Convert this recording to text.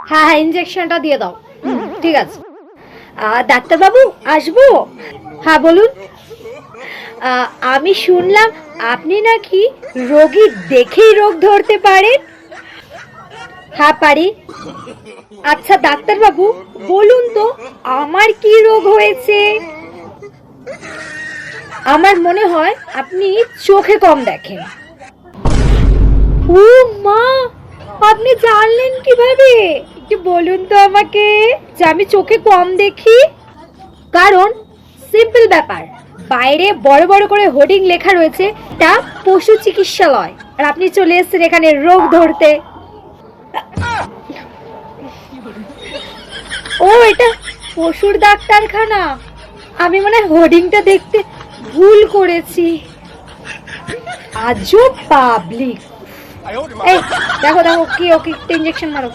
হ্যাঁ হ্যাঁ, ইনজেকশনটা দিয়ে দাও। ঠিক আছে। ডাক্তারবাবু, আসবো? হ্যাঁ বলুন। আমি শুনলাম আপনি নাকি রোগী দেখেই রোগ ধরতে পারেন। হ্যাঁ পারি। আচ্ছা ডাক্তারবাবু, বলুন তো আমার কি রোগ হয়েছে? আমার মনে হয় আপনি চোখে কম দেখেন। ও মা, আপনি জানলেন কিভাবে? একটু বলুন তো আমাকে যে আমি চোখে কম দেখি। কারণ সিম্পল ব্যাপার, বাইরে বড় বড় করে হোর্ডিং লেখা রয়েছে এটা পশু চিকিৎসালয়, আর আপনি চলে এসেছেন এখানে রোগ ধরতে। ও, এটা পশুর ডাক্তারখানা। আমি মনে হয় হোর্ডিংটা দেখতে ভুল করেছি। আজব পাবলিক। এই দেখো দেখো, কি ওকে ইঞ্জেকশন মারো।